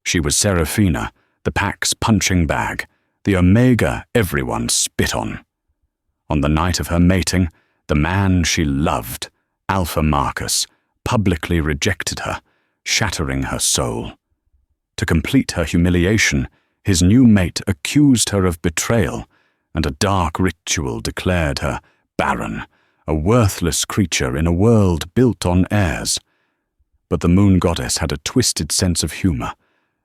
She was Seraphina, the pack's punching bag, the omega everyone spit on. On the night of her mating, the man she loved, Alpha Marcus, publicly rejected her, shattering her soul. To complete her humiliation, his new mate accused her of betrayal, and a dark ritual declared her Barren, a worthless creature in a world built on airs. But the moon goddess had a twisted sense of humor,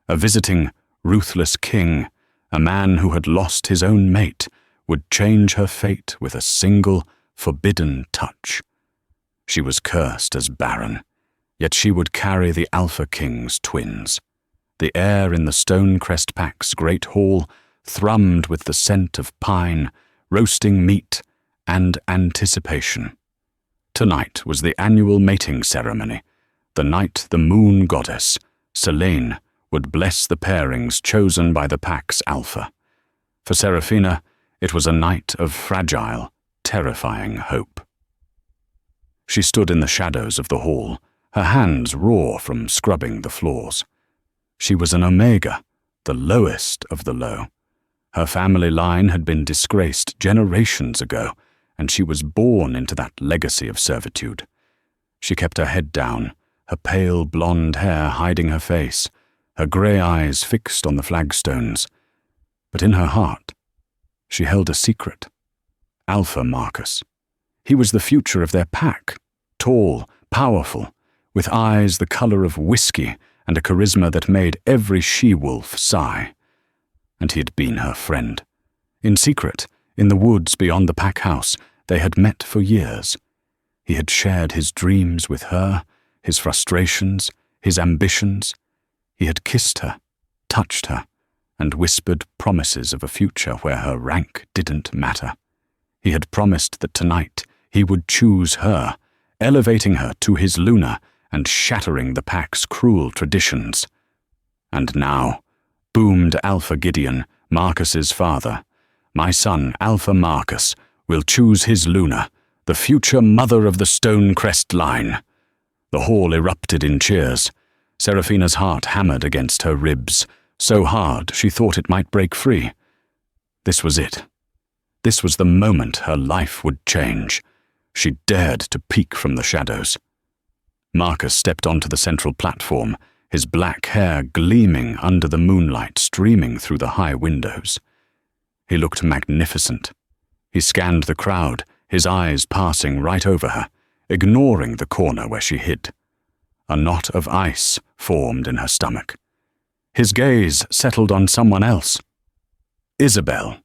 a visiting, ruthless king, a man who had lost his own mate, would change her fate with a single, forbidden touch. She was cursed as Barren, yet she would carry the Alpha King's twins. The air in the Stonecrest Pack's great hall thrummed with the scent of pine, roasting meat, and anticipation. Tonight was the annual mating ceremony, the night the moon goddess, Selene, would bless the pairings chosen by the pack's alpha. For Seraphina, it was a night of fragile, terrifying hope. She stood in the shadows of the hall, her hands raw from scrubbing the floors. She was an omega, the lowest of the low. Her family line had been disgraced generations ago, and she was born into that legacy of servitude. She kept her head down, her pale blonde hair hiding her face, her grey eyes fixed on the flagstones. But in her heart, she held a secret. Alpha Marcus. He was the future of their pack, tall, powerful, with eyes the colour of whiskey and a charisma that made every she-wolf sigh. And he had been her friend. In secret, in the woods beyond the pack house, they had met for years. He had shared his dreams with her, his frustrations, his ambitions. He had kissed her, touched her, and whispered promises of a future where her rank didn't matter. He had promised that tonight he would choose her, elevating her to his Luna and shattering the pack's cruel traditions. And now, boomed Alpha Gideon, Marcus's father, my son Alpha Marcus will choose his Luna, the future mother of the Stonecrest line. The hall erupted in cheers. Seraphina's heart hammered against her ribs, so hard she thought it might break free. This was it. This was the moment her life would change. She dared to peek from the shadows. Marcus stepped onto the central platform, his black hair gleaming under the moonlight streaming through the high windows. He looked magnificent. He scanned the crowd, his eyes passing right over her, ignoring the corner where she hid. A knot of ice formed in her stomach. His gaze settled on someone else. Isabel.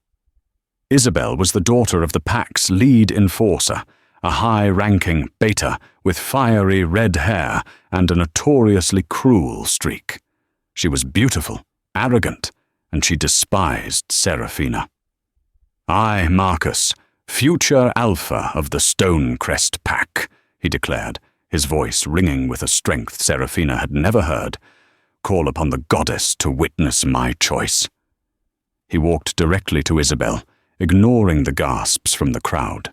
Isabel was the daughter of the pack's lead enforcer, a high-ranking beta with fiery red hair and a notoriously cruel streak. She was beautiful, arrogant, and she despised Seraphina. I, Marcus, future alpha of the Stonecrest Pack, he declared, his voice ringing with a strength Seraphina had never heard, call upon the goddess to witness my choice. He walked directly to Isabel, ignoring the gasps from the crowd.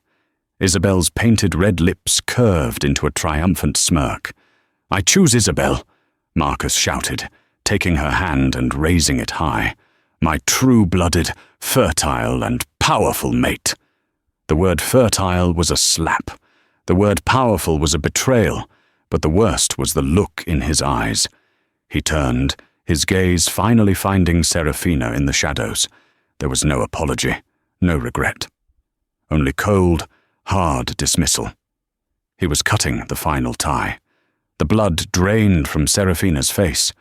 Isabel's painted red lips curved into a triumphant smirk. I choose Isabel, Marcus shouted, taking her hand and raising it high. My true-blooded, fertile, and powerful mate. The word fertile was a slap. The word powerful was a betrayal, but the worst was the look in his eyes. He turned, his gaze finally finding Seraphina in the shadows. There was no apology, no regret. Only cold, hard dismissal. He was cutting the final tie. The blood drained from Seraphina's face.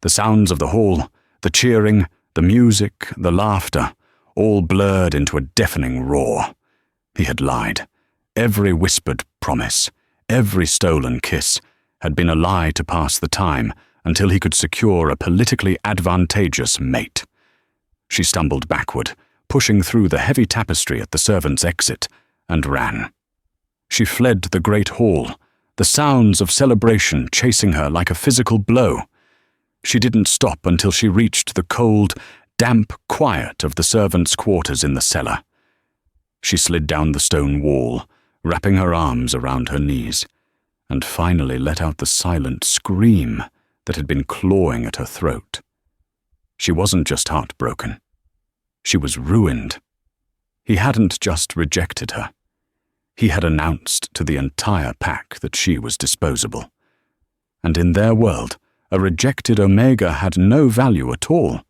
The sounds of the hall, the cheering, the music, the laughter, all blurred into a deafening roar. He had lied. Every whispered promise, every stolen kiss, had been a lie to pass the time until he could secure a politically advantageous mate. She stumbled backward, pushing through the heavy tapestry at the servants' exit, and ran. She fled the great hall, the sounds of celebration chasing her like a physical blow. She didn't stop until she reached the cold, damp quiet of the servants' quarters in the cellar. She slid down the stone wall, wrapping her arms around her knees, and finally let out the silent scream that had been clawing at her throat. She wasn't just heartbroken. She was ruined. He hadn't just rejected her. He had announced to the entire pack that she was disposable. And in their world, a rejected Omega had no value at all.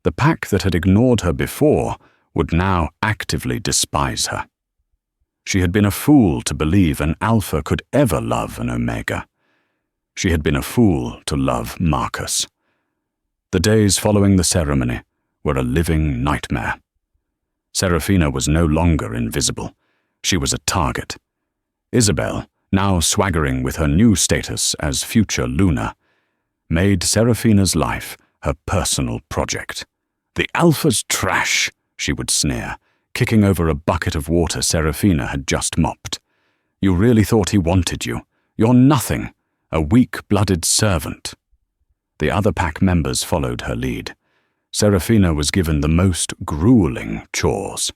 The pack that had ignored her before would now actively despise her. She had been a fool to believe an Alpha could ever love an Omega. She had been a fool to love Marcus. The days following the ceremony were a living nightmare. Serafina was no longer invisible. She was a target. Isabel, now swaggering with her new status as future Luna, made Serafina's life her personal project. "The Alpha's trash," she would sneer, kicking over a bucket of water Serafina had just mopped. "You really thought he wanted you. You're nothing, a weak-blooded servant." The other pack members followed her lead. Serafina was given the most grueling chores: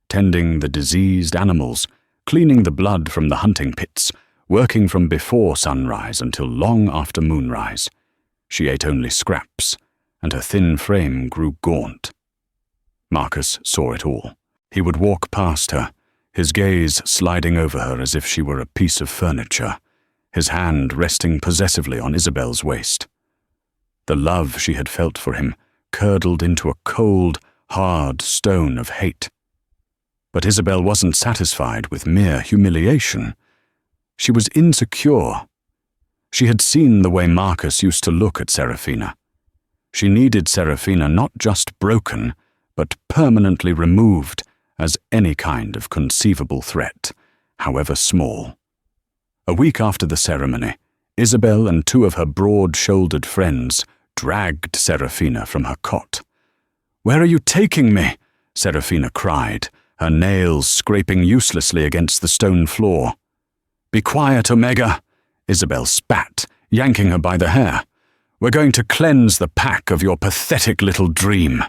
tending the diseased animals, cleaning the blood from the hunting pits, working from before sunrise until long after moonrise. She ate only scraps, and her thin frame grew gaunt. Marcus saw it all. He would walk past her, his gaze sliding over her as if she were a piece of furniture, his hand resting possessively on Isabel's waist. The love she had felt for him curdled into a cold, hard stone of hate. But Isabel wasn't satisfied with mere humiliation. She was insecure. She had seen the way Marcus used to look at Serafina. She needed Serafina not just broken, but permanently removed as any kind of conceivable threat, however small. A week after the ceremony, Isabel and two of her broad-shouldered friends dragged Serafina from her cot. "Where are you taking me?" Serafina cried, her nails scraping uselessly against the stone floor. "Be quiet, Omega," Isabel spat, yanking her by the hair. "We're going to cleanse the pack of your pathetic little dream."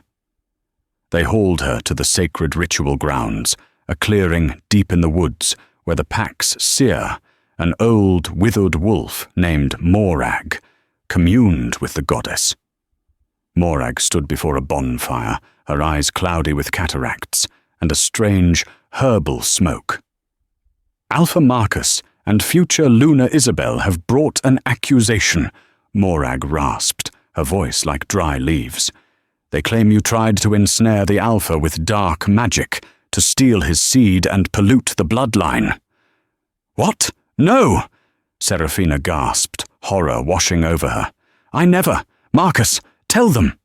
They hauled her to the sacred ritual grounds, a clearing deep in the woods where the pack's seer, an old, withered wolf named Morag, communed with the goddess. Morag stood before a bonfire, her eyes cloudy with cataracts and a strange, herbal smoke. "Alpha Marcus and future Luna Isabel have brought an accusation," Morag rasped, her voice like dry leaves. "They claim you tried to ensnare the Alpha with dark magic, to steal his seed and pollute the bloodline." "What? No!" Serafina gasped, horror washing over her. "I never! Marcus, tell them!"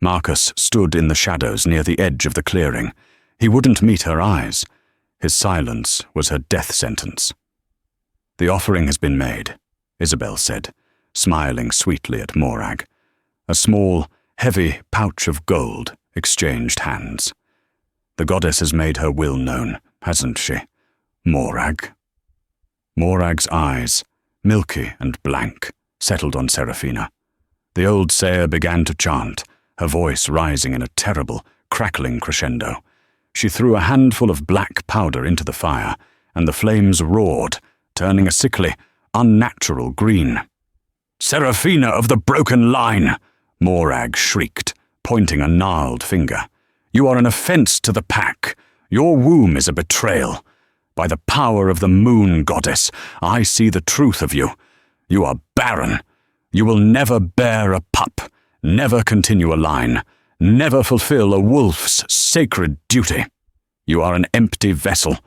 Marcus stood in the shadows near the edge of the clearing. He wouldn't meet her eyes. His silence was her death sentence. "The offering has been made," Isabel said, smiling sweetly at Morag. A small, heavy pouch of gold exchanged hands. "The goddess has made her will known, hasn't she, Morag?" Morag's eyes, milky and blank, settled on Serafina. The old seer began to chant, her voice rising in a terrible, crackling crescendo. She threw a handful of black powder into the fire, and the flames roared, turning a sickly, unnatural green. "Serafina of the broken line!" Morag shrieked, pointing a gnarled finger. "You are an offense to the pack. Your womb is a betrayal. By the power of the moon goddess, I see the truth of you. You are barren. You will never bear a pup, never continue a line, never fulfill a wolf's sacred duty. You are an empty vessel,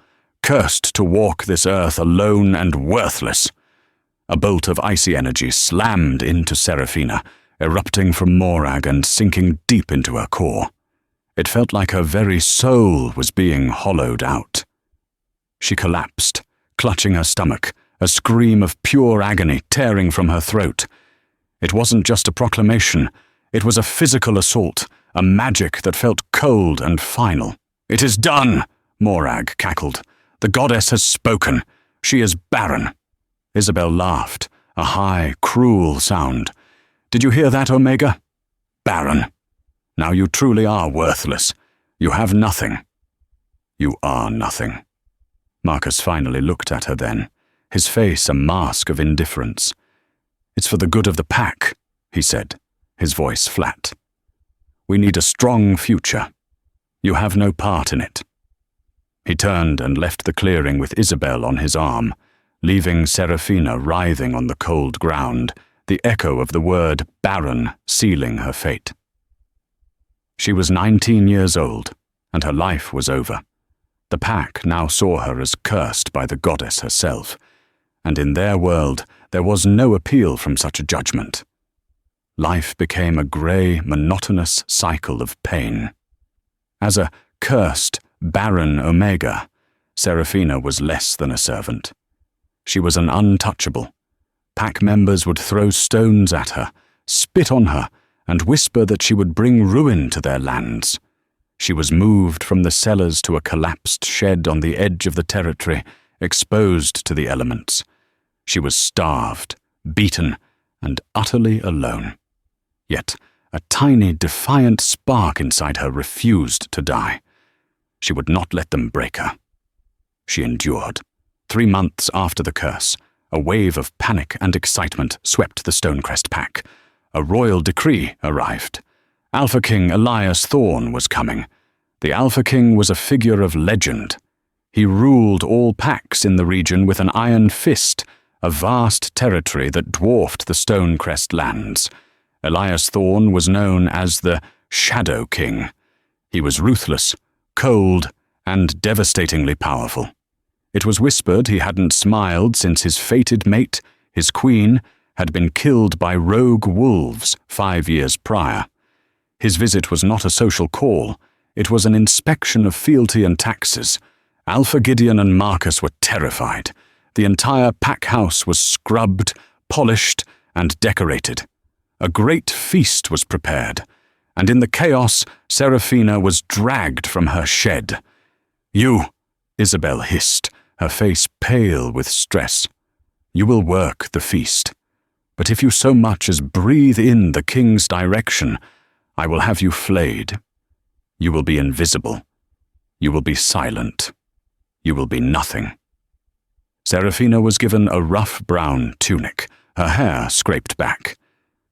cursed to walk this earth alone and worthless." A bolt of icy energy slammed into Serafina, erupting from Morag and sinking deep into her core. It felt like her very soul was being hollowed out. She collapsed, clutching her stomach, a scream of pure agony tearing from her throat. It wasn't just a proclamation, it was a physical assault, a magic that felt cold and final. "It is done," Morag cackled. "The goddess has spoken. She is barren." Isabel laughed, a high, cruel sound. "Did you hear that, Omega? Barren. Now you truly are worthless. You have nothing. You are nothing." Marcus finally looked at her then, his face a mask of indifference. "It's for the good of the pack," he said, his voice flat. We need a strong future. You have no part in it." He turned and left the clearing with Isabel on his arm, leaving Serafina writhing on the cold ground, the echo of the word Barren sealing her fate. She was 19 years old, and her life was over. The pack now saw her as cursed by the goddess herself, and in their world there was no appeal from such a judgment. Life became a grey, monotonous cycle of pain. As a cursed, barren Omega, Serafina was less than a servant. She was an untouchable. Pack members would throw stones at her, spit on her, and whisper that she would bring ruin to their lands. She was moved from the cellars to a collapsed shed on the edge of the territory, exposed to the elements. She was starved, beaten, and utterly alone. Yet a tiny, defiant spark inside her refused to die. She would not let them break her. She endured. 3 months after the curse, a wave of panic and excitement swept the Stonecrest pack. A royal decree arrived. Alpha King Elias Thorne was coming. The Alpha King was a figure of legend. He ruled all packs in the region with an iron fist, a vast territory that dwarfed the Stonecrest lands. Elias Thorne was known as the Shadow King. He was ruthless, cold, and devastatingly powerful. It was whispered he hadn't smiled since his fated mate, his queen, had been killed by rogue wolves 5 years prior. His visit was not a social call. It was an inspection of fealty and taxes. Alpha Gideon and Marcus were terrified. The entire pack house was scrubbed, polished, and decorated. A great feast was prepared, and in the chaos, Serafina was dragged from her shed. "You," Isabel hissed, her face pale with stress. "You will work the feast. But if you so much as breathe in the king's direction, I will have you flayed. You will be invisible. You will be silent. You will be nothing." Serafina was given a rough brown tunic, her hair scraped back.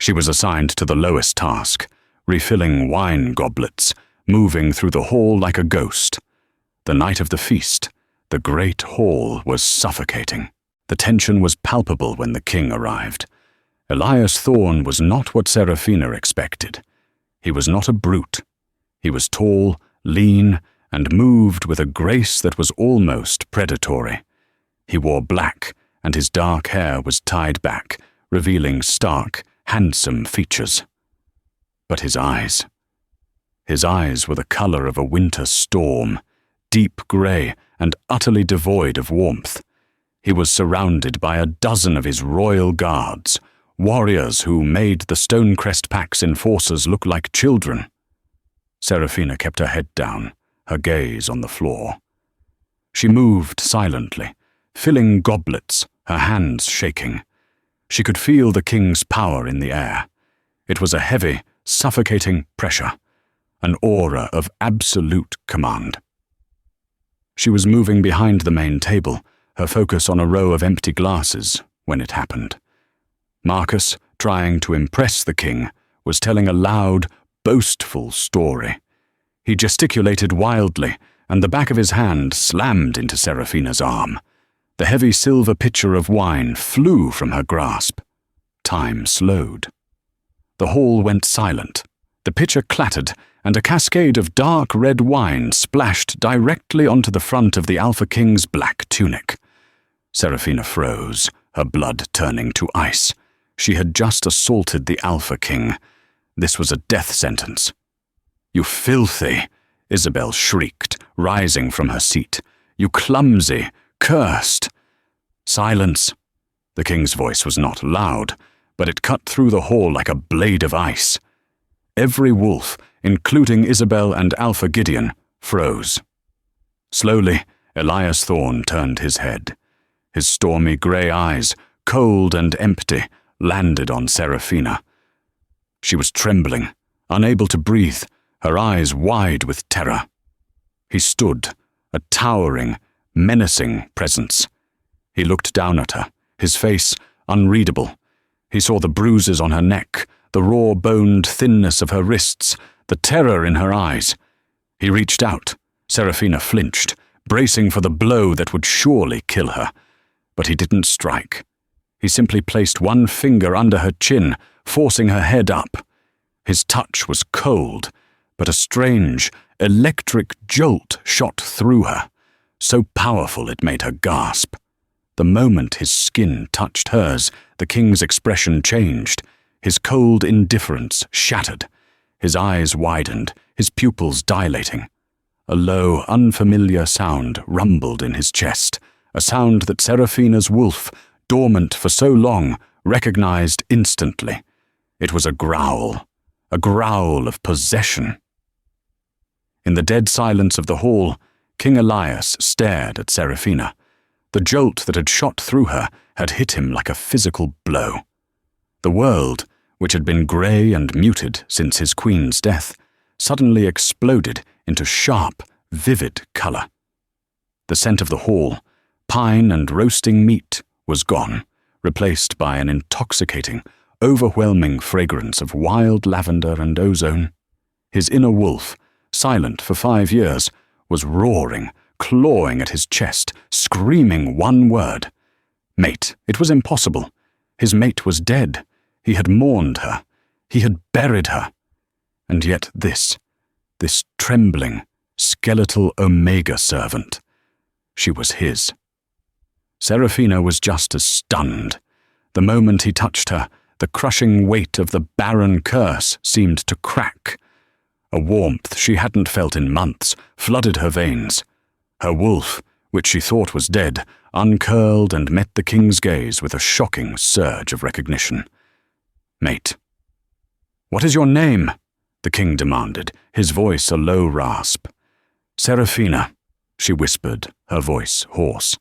She was assigned to the lowest task, refilling wine goblets, moving through the hall like a ghost. The night of the feast, the great hall was suffocating. The tension was palpable when the king arrived. Elias Thorne was not what Serafina expected. He was not a brute. He was tall, lean, and moved with a grace that was almost predatory. He wore black, and his dark hair was tied back, revealing stark, handsome features. But his eyes were the color of a winter storm, deep gray and utterly devoid of warmth. He was surrounded by a dozen of his royal guards, warriors who made the Stonecrest pack's enforcers look like children. Serafina kept her head down, her gaze on the floor. She moved silently, filling goblets, her hands shaking. She could feel the king's power in the air. It was a heavy, suffocating pressure, an aura of absolute command. She was moving behind the main table, her focus on a row of empty glasses, when it happened. Marcus, trying to impress the king, was telling a loud, boastful story. He gesticulated wildly, and the back of his hand slammed into Serafina's arm. The heavy silver pitcher of wine flew from her grasp. Time slowed. The hall went silent. The pitcher clattered, and a cascade of dark red wine splashed directly onto the front of the Alpha King's black tunic. Serafina froze, her blood turning to ice. She had just assaulted the Alpha King. This was a death sentence. "You filthy!" Isabel shrieked, rising from her seat. "You clumsy, cursed!" "Silence!" The king's voice was not loud, but it cut through the hall like a blade of ice. Every wolf, including Isabel and Alpha Gideon, froze. Slowly, Elias Thorne turned his head. His stormy grey eyes, cold and empty, landed on Serafina. She was trembling, unable to breathe, her eyes wide with terror. He stood, a towering, menacing presence. He looked down at her, his face unreadable. He saw the bruises on her neck, the raw-boned thinness of her wrists, the terror in her eyes. He reached out. Serafina flinched, bracing for the blow that would surely kill her. But he didn't strike. He simply placed one finger under her chin, forcing her head up. His touch was cold, but a strange, electric jolt shot through her, so powerful it made her gasp. The moment his skin touched hers, the king's expression changed. His cold indifference shattered. His eyes widened, his pupils dilating. A low, unfamiliar sound rumbled in his chest, a sound that Serafina's wolf, dormant for so long, recognized instantly. It was a growl of possession. In the dead silence of the hall, King Elias stared at Serafina. The jolt that had shot through her had hit him like a physical blow. The world, which had been grey and muted since his queen's death, suddenly exploded into sharp, vivid colour. The scent of the hall, pine and roasting meat, was gone, replaced by an intoxicating, overwhelming fragrance of wild lavender and ozone. His inner wolf, silent for 5 years, was roaring, clawing at his chest, screaming one word. Mate. It was impossible. His mate was dead. He had mourned her. He had buried her. And yet this trembling, skeletal Omega servant, she was his. Serafina was just as stunned. The moment he touched her, the crushing weight of the Barren curse seemed to crack. A warmth she hadn't felt in months flooded her veins. Her wolf, which she thought was dead, uncurled and met the king's gaze with a shocking surge of recognition. Mate. What is your name? The king demanded, his voice a low rasp. Serafina, she whispered, her voice hoarse.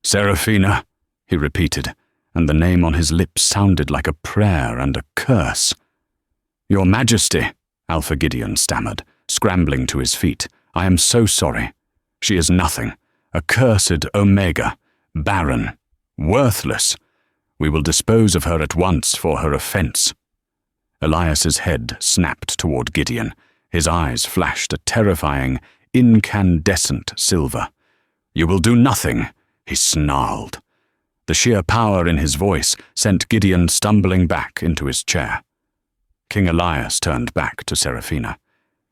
Serafina, he repeated, and the name on his lips sounded like a prayer and a curse. Your Majesty, Alpha Gideon stammered, scrambling to his feet. I am so sorry. She is nothing. A cursed Omega, barren, worthless. We will dispose of her at once for her offense. Elias's head snapped toward Gideon. His eyes flashed a terrifying, incandescent silver. You will do nothing, he snarled. The sheer power in his voice sent Gideon stumbling back into his chair. King Elias turned back to Serafina.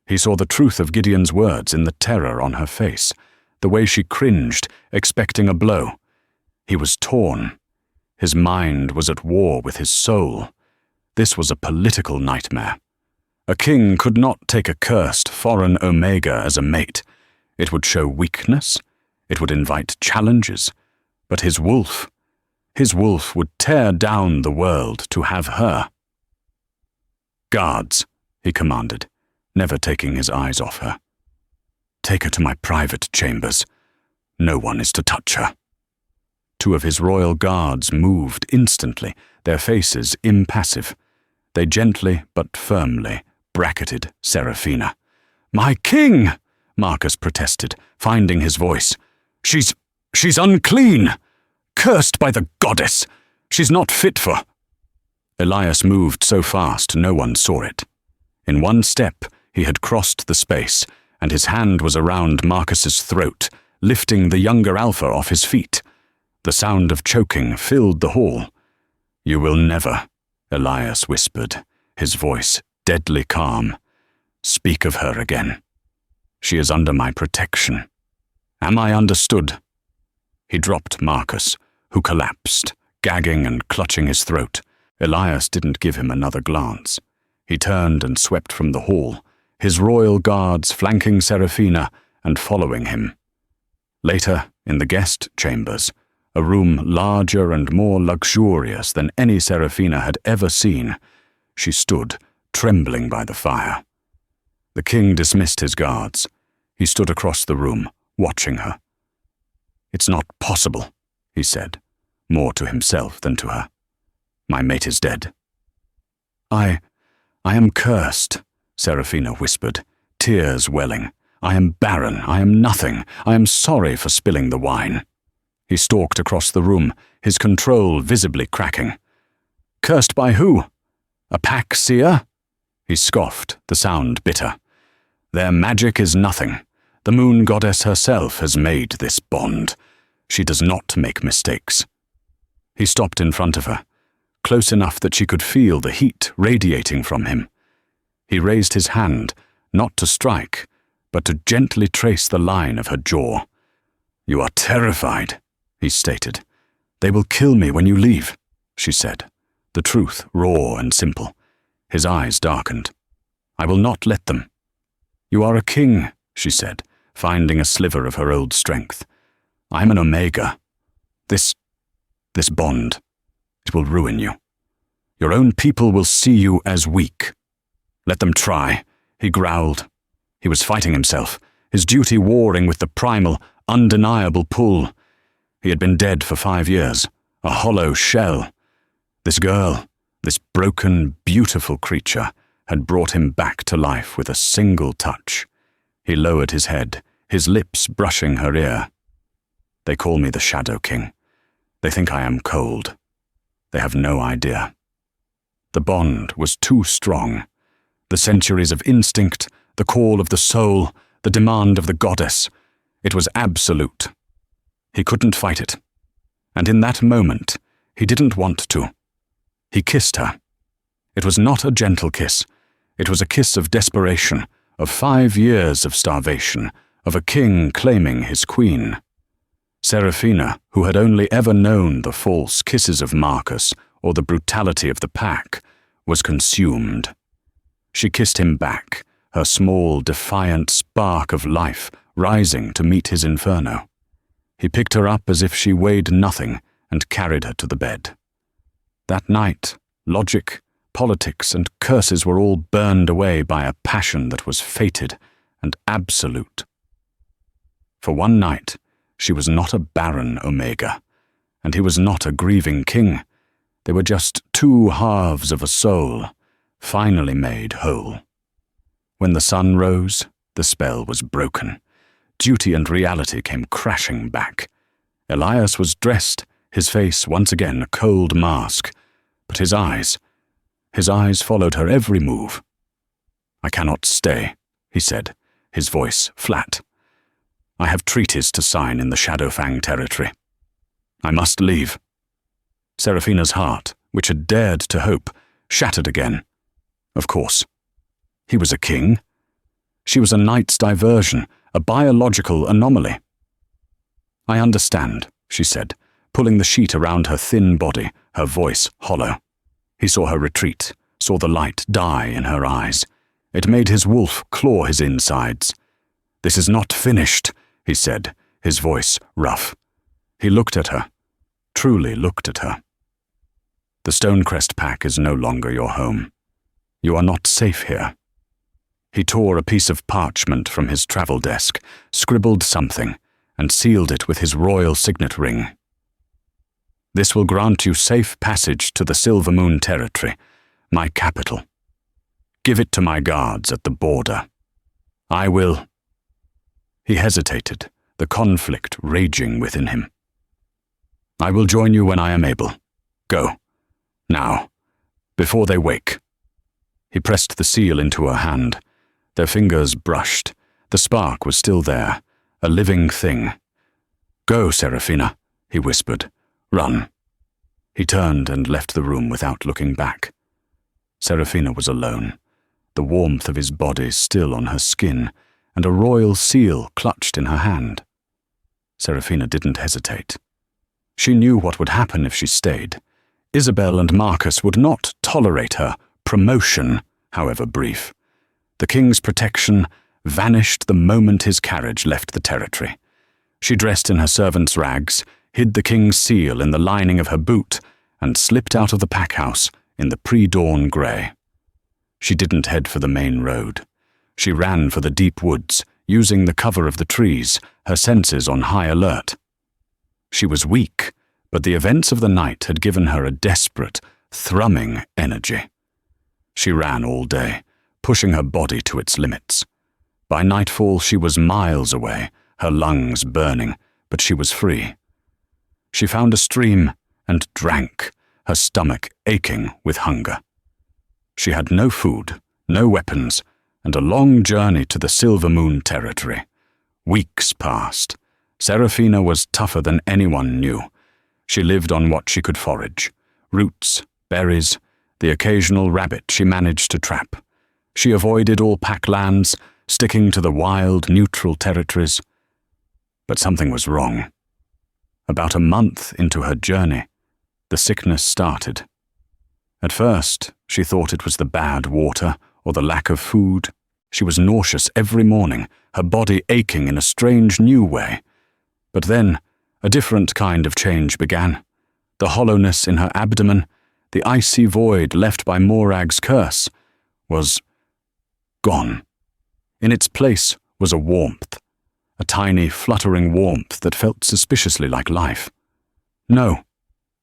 He saw the truth of Gideon's words in the terror on her face, the way she cringed, expecting a blow. He was torn. His mind was at war with his soul. This was a political nightmare. A king could not take a cursed foreign Omega as a mate. It would show weakness. It would invite challenges. But his wolf would tear down the world to have her. Guards, he commanded, never taking his eyes off her. Take her to my private chambers. No one is to touch her. 2 of his royal guards moved instantly, their faces impassive. They gently but firmly bracketed Serafina. My king, Marcus protested, finding his voice. She's unclean. Cursed by the goddess. She's not fit for... Elias moved so fast no one saw it. In one step, he had crossed the space, and his hand was around Marcus's throat, lifting the younger Alpha off his feet. The sound of choking filled the hall. You will never, Elias whispered, his voice deadly calm. Speak of her again. She is under my protection. Am I understood? He dropped Marcus, who collapsed, gagging and clutching his throat. Elias didn't give him another glance. He turned and swept from the hall, his royal guards flanking Serafina and following him. Later, in the guest chambers, a room larger and more luxurious than any Serafina had ever seen, she stood, trembling by the fire. The king dismissed his guards. He stood across the room, watching her. It's not possible, he said, more to himself than to her. My mate is dead. I am cursed, Serafina whispered, tears welling. I am barren. I am nothing. I am sorry for spilling the wine. He stalked across the room, his control visibly cracking. Cursed by who? A pack seer? He scoffed, the sound bitter. Their magic is nothing. The moon goddess herself has made this bond. She does not make mistakes. He stopped in front of her, close enough that she could feel the heat radiating from him. He raised his hand, not to strike, but to gently trace the line of her jaw. "You are terrified," he stated. "They will kill me when you leave," she said, the truth raw and simple. His eyes darkened. "I will not let them." "You are a king," she said, finding a sliver of her old strength. "I'm an Omega. This bond, it will ruin you. Your own people will see you as weak." "Let them try," he growled. He was fighting himself, his duty warring with the primal, undeniable pull. He had been dead for 5 years, a hollow shell. This girl, this broken, beautiful creature, had brought him back to life with a single touch. He lowered his head, his lips brushing her ear. "They call me the Shadow King. They think I am cold. They have no idea." The bond was too strong. The centuries of instinct, the call of the soul, the demand of the goddess. It was absolute. He couldn't fight it. And in that moment, he didn't want to. He kissed her. It was not a gentle kiss. It was a kiss of desperation, of 5 years of starvation, of a king claiming his queen. Seraphina, who had only ever known the false kisses of Marcus or the brutality of the pack, was consumed. She kissed him back, her small, defiant spark of life rising to meet his inferno. He picked her up as if she weighed nothing and carried her to the bed. That night, logic, politics, and curses were all burned away by a passion that was fated and absolute. For one night, she was not a barren Omega, and he was not a grieving king. They were just 2 halves of a soul, finally made whole. When the sun rose, the spell was broken. Duty and reality came crashing back. Elias was dressed, his face once again a cold mask, but his eyes followed her every move. "I cannot stay," he said, his voice flat. "I have treaties to sign in the Shadowfang territory. I must leave." Seraphina's heart, which had dared to hope, shattered again. Of course. He was a king. She was a night's diversion, a biological anomaly. "I understand," she said, pulling the sheet around her thin body, her voice hollow. He saw her retreat, saw the light die in her eyes. It made his wolf claw his insides. "This is not finished," he said, his voice rough. He looked at her, truly looked at her. "The Stonecrest pack is no longer your home. You are not safe here." He tore a piece of parchment from his travel desk, scribbled something, and sealed it with his royal signet ring. "This will grant you safe passage to the Silver Moon territory, my capital. Give it to my guards at the border. I will—" He hesitated, the conflict raging within him. "I will join you when I am able. Go. Now. Before they wake." He pressed the seal into her hand. Their fingers brushed. The spark was still there, a living thing. "Go, Seraphina," he whispered. "Run." He turned and left the room without looking back. Seraphina was alone, the warmth of his body still on her skin, and a royal seal clutched in her hand. Seraphina didn't hesitate. She knew what would happen if she stayed. Isabel and Marcus would not tolerate her promotion, however brief. The king's protection vanished the moment his carriage left the territory. She dressed in her servant's rags, hid the king's seal in the lining of her boot, and slipped out of the pack house in the pre-dawn grey. She didn't head for the main road. She ran for the deep woods, using the cover of the trees, her senses on high alert. She was weak, but the events of the night had given her a desperate, thrumming energy. She ran all day, pushing her body to its limits. By nightfall she was miles away, her lungs burning, but she was free. She found a stream and drank, her stomach aching with hunger. She had no food, no weapons, and a long journey to the Silver Moon territory. Weeks passed. Serafina was tougher than anyone knew. She lived on what she could forage: roots, berries, the occasional rabbit she managed to trap. She avoided all pack lands, sticking to the wild, neutral territories. But something was wrong. About a month into her journey, the sickness started. At first, she thought it was the bad water or the lack of food. She was nauseous every morning, her body aching in a strange new way. But then, a different kind of change began. The hollowness in her abdomen, the icy void left by Morag's curse, was gone. In its place was a warmth, a tiny, fluttering warmth that felt suspiciously like life. "No,"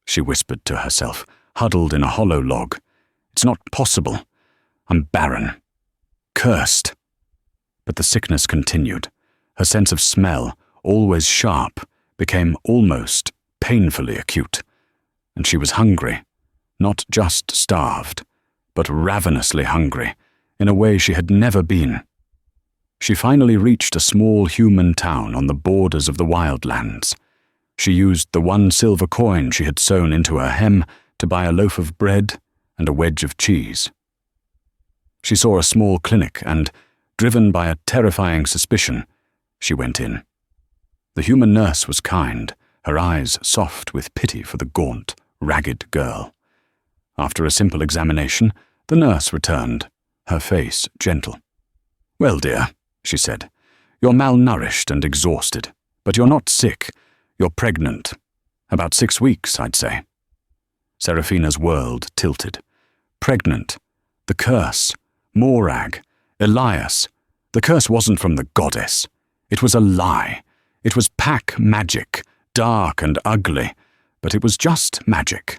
she whispered to herself, huddled in a hollow log. "It's not possible. I'm barren. Cursed." But the sickness continued. Her sense of smell, always sharp, became almost painfully acute. And she was hungry, not just starved, but ravenously hungry, in a way she had never been. She finally reached a small human town on the borders of the wildlands. She used the 1 silver coin she had sewn into her hem to buy a loaf of bread and a wedge of cheese. She saw a small clinic and, driven by a terrifying suspicion, she went in. The human nurse was kind, her eyes soft with pity for the gaunt, ragged girl. After a simple examination, the nurse returned, her face gentle. "Well, dear," she said, "you're malnourished and exhausted, but you're not sick. You're pregnant. About 6 weeks, I'd say." Serafina's world tilted. Pregnant. The curse. Morag. Elias. The curse wasn't from the goddess. It was a lie. It was pack magic, dark and ugly, but it was just magic.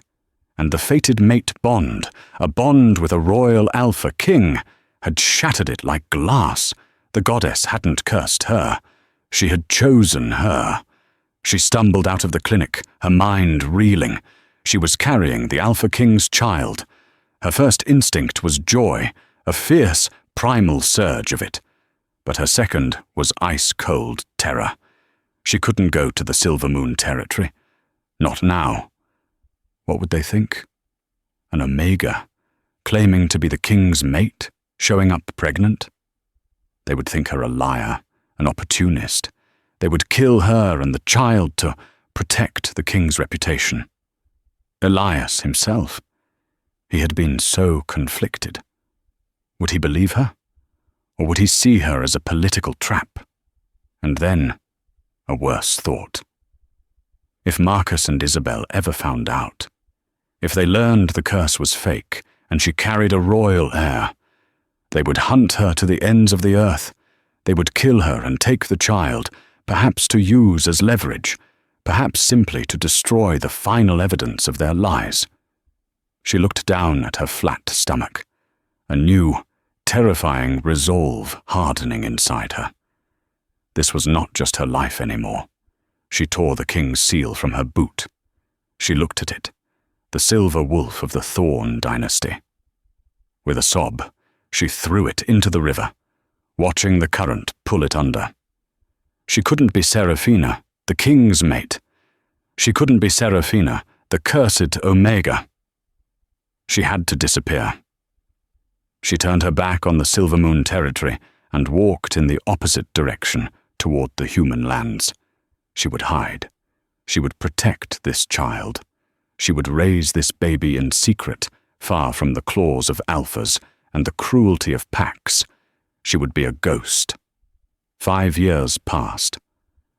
And the fated mate bond, a bond with a royal alpha king, had shattered it like glass. The goddess hadn't cursed her. She had chosen her. She stumbled out of the clinic, her mind reeling. She was carrying the Alpha King's child. Her first instinct was joy, a fierce, primal surge of it. But her second was ice-cold terror. She couldn't go to the Silver Moon territory. Not now. What would they think? An Omega, claiming to be the king's mate, showing up pregnant? They would think her a liar, an opportunist. They would kill her and the child to protect the king's reputation. Elias himself. He had been so conflicted. Would he believe her? Or would he see her as a political trap? And then, a worse thought. If Marcus and Isabel ever found out, if they learned the curse was fake and she carried a royal heir, they would hunt her to the ends of the earth. They would kill her and take the child, perhaps to use as leverage, perhaps simply to destroy the final evidence of their lies. She looked down at her flat stomach, a new, terrifying resolve hardening inside her. This was not just her life anymore. She tore the king's seal from her boot. She looked at it, the silver wolf of the Thorn dynasty. With a sob, she threw it into the river, watching the current pull it under. She couldn't be Serafina, the king's mate. She couldn't be Serafina, the cursed Omega. She had to disappear. She turned her back on the Silver Moon territory and walked in the opposite direction toward the human lands. She would hide. She would protect this child. She would raise this baby in secret, far from the claws of alphas and the cruelty of packs. She would be a ghost. 5 years passed.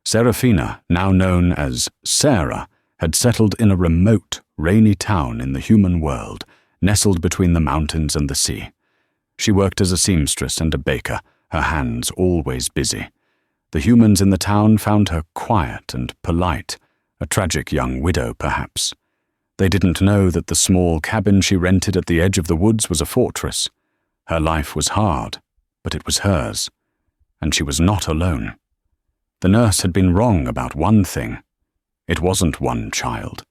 Serafina, now known as Sarah, had settled in a remote, rainy town in the human world, nestled between the mountains and the sea. She worked as a seamstress and a baker, her hands always busy. The humans in the town found her quiet and polite, a tragic young widow, perhaps. They didn't know that the small cabin she rented at the edge of the woods was a fortress. Her life was hard, but it was hers, and she was not alone. The nurse had been wrong about one thing. It wasn't one child.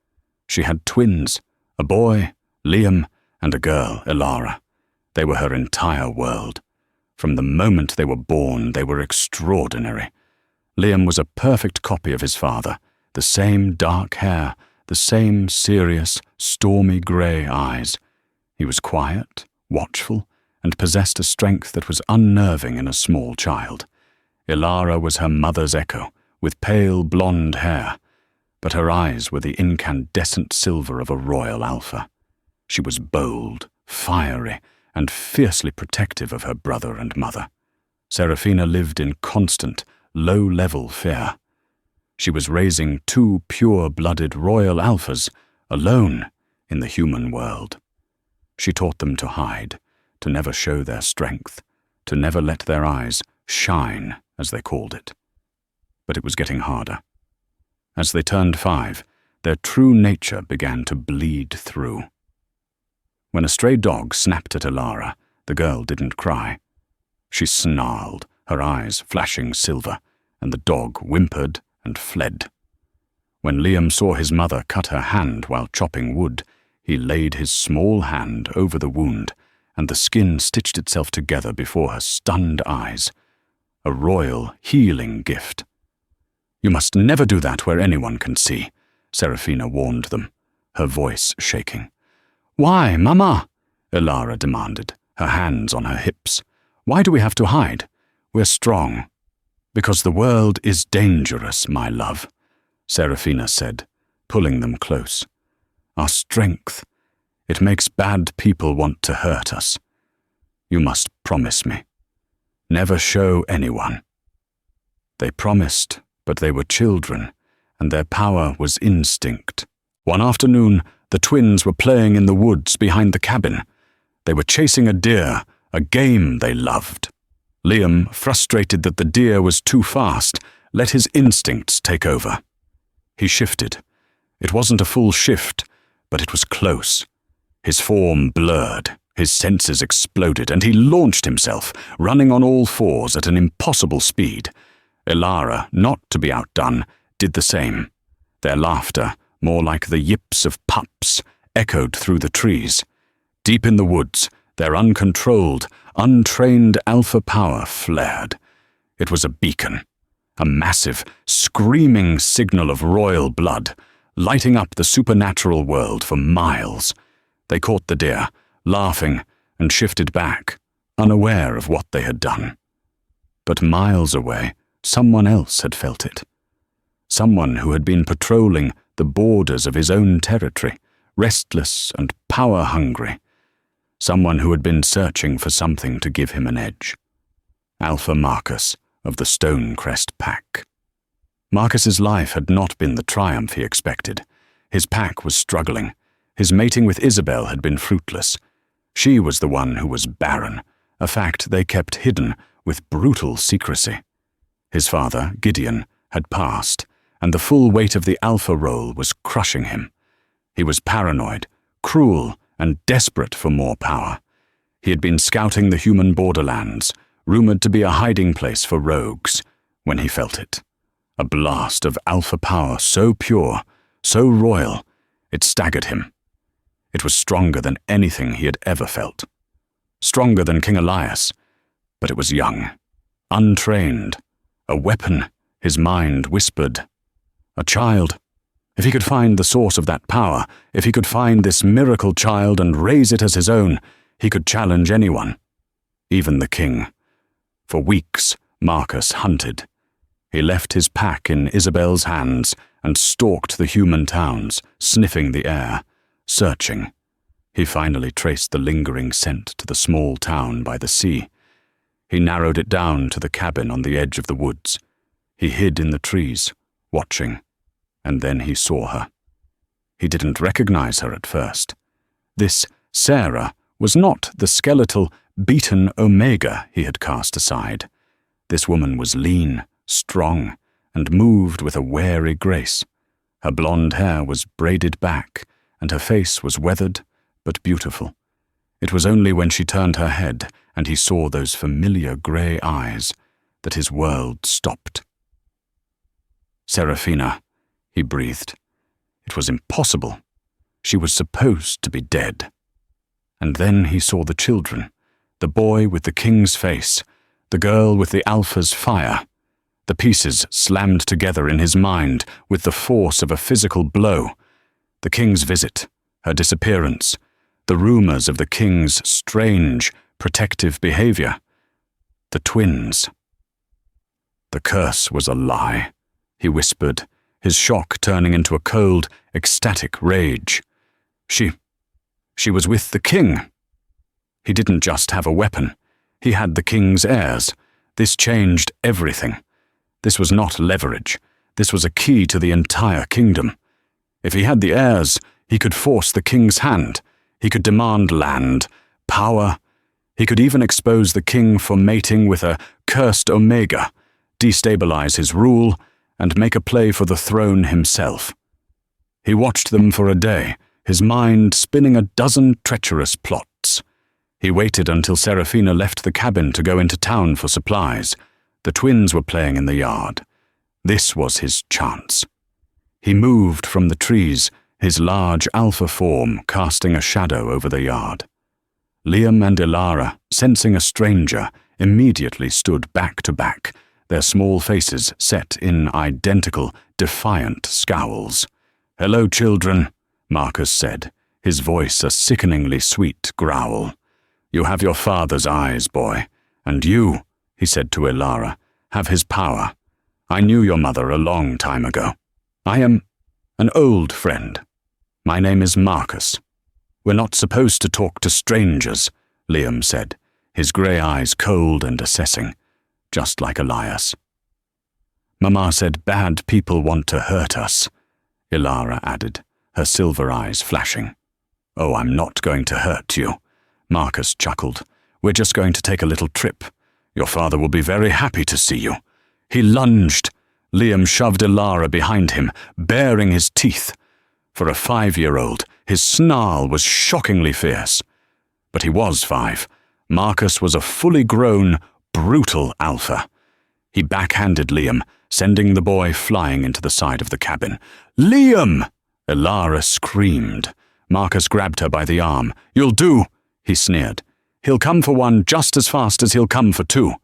She had twins, a boy, Liam, and a girl, Elara. They were her entire world. From the moment they were born, they were extraordinary. Liam was a perfect copy of his father, the same dark hair, the same serious, stormy grey eyes. He was quiet, watchful, and possessed a strength that was unnerving in a small child. Ilara was her mother's echo, with pale blonde hair, but her eyes were the incandescent silver of a royal alpha. She was bold, fiery, and fiercely protective of her brother and mother. Serafina lived in constant, low-level fear. She was raising two pure-blooded royal alphas, alone in the human world. She taught them to hide, to never show their strength, to never let their eyes shine, as they called it. But it was getting harder. As they turned 5, their true nature began to bleed through. When a stray dog snapped at Ilara, the girl didn't cry. She snarled, her eyes flashing silver, and the dog whimpered and fled. When Liam saw his mother cut her hand while chopping wood, he laid his small hand over the wound, and the skin stitched itself together before her stunned eyes. A royal, healing gift. "You must never do that where anyone can see," Serafina warned them, her voice shaking. "Why, Mama?" Ilara demanded, her hands on her hips. "Why do we have to hide? We're strong." "Because the world is dangerous, my love," Serafina said, pulling them close. "Our strength, it makes bad people want to hurt us. You must promise me. Never show anyone." They promised, but they were children, and their power was instinct. One afternoon, the twins were playing in the woods behind the cabin. They were chasing a deer, a game they loved. Liam, frustrated that the deer was too fast, let his instincts take over. He shifted. It wasn't a full shift, but it was close. His form blurred, his senses exploded, and he launched himself, running on all fours at an impossible speed. Ilara, not to be outdone, did the same. Their laughter, more like the yips of pups, echoed through the trees. Deep in the woods, their uncontrolled, untrained alpha power flared. It was a beacon, a massive, screaming signal of royal blood, lighting up the supernatural world for miles. They caught the deer, laughing, and shifted back, unaware of what they had done. But miles away, someone else had felt it. Someone who had been patrolling the borders of his own territory, restless and power-hungry. Someone who had been searching for something to give him an edge. Alpha Marcus of the Stonecrest Pack. Marcus's life had not been the triumph he expected. His pack was struggling. His mating with Isabel had been fruitless. She was the one who was barren, a fact they kept hidden with brutal secrecy. His father, Gideon, had passed, and the full weight of the alpha role was crushing him. He was paranoid, cruel, and desperate for more power. He had been scouting the human borderlands, rumored to be a hiding place for rogues, when he felt it. A blast of alpha power so pure, so royal, it staggered him. It was stronger than anything he had ever felt. Stronger than King Elias, but it was young, untrained, a weapon, his mind whispered. A child. If he could find the source of that power, if he could find this miracle child and raise it as his own, he could challenge anyone, even the king. For weeks, Marcus hunted. He left his pack in Isabel's hands and stalked the human towns, sniffing the air, searching. He finally traced the lingering scent to the small town by the sea. He narrowed it down to the cabin on the edge of the woods. He hid in the trees, watching, and then he saw her. He didn't recognize her at first. This Sarah was not the skeletal, beaten Omega he had cast aside. This woman was lean, strong, and moved with a wary grace. Her blonde hair was braided back, and her face was weathered but beautiful. It was only when she turned her head and he saw those familiar grey eyes that his world stopped. "Serafina," he breathed. It was impossible. She was supposed to be dead. And then he saw the children, The boy with the king's face, the girl with the alpha's fire. The pieces slammed together in his mind with the force of a physical blow. The king's visit, her disappearance, the rumors of the king's strange, protective behavior. The twins. The curse was a lie, he whispered, his shock turning into a cold, ecstatic rage. She was with the king. He didn't just have a weapon. He had the king's heirs. This changed everything. This was not leverage. This was a key to the entire kingdom. If he had the heirs, he could force the king's hand. He could demand land, power. He could even expose the king for mating with a cursed Omega, destabilize his rule, and make a play for the throne himself. He watched them for a day, his mind spinning a dozen treacherous plots. He waited until Serafina left the cabin to go into town for supplies. The twins were playing in the yard. This was his chance. He moved from the trees, his large alpha form casting a shadow over the yard. Liam and Ilara, sensing a stranger, immediately stood back to back, their small faces set in identical, defiant scowls. "Hello, children," Marcus said, his voice a sickeningly sweet growl. "You have your father's eyes, boy, and you," he said to Ilara, "have his power. I knew your mother a long time ago. I am an old friend. My name is Marcus." "We're not supposed to talk to strangers," Liam said, his grey eyes cold and assessing, just like Elias. "Mama said bad people want to hurt us," Ilara added, her silver eyes flashing. "Oh, I'm not going to hurt you," Marcus chuckled. "We're just going to take a little trip. Your father will be very happy to see you." He lunged. Liam shoved Ilara behind him, baring his teeth. For a 5-year-old, his snarl was shockingly fierce. But he was 5. Marcus was a fully grown, brutal alpha. He backhanded Liam, sending the boy flying into the side of the cabin. "Liam!" Ilara screamed. Marcus grabbed her by the arm. "You'll do," he sneered. "He'll come for one just as fast as he'll come for 2.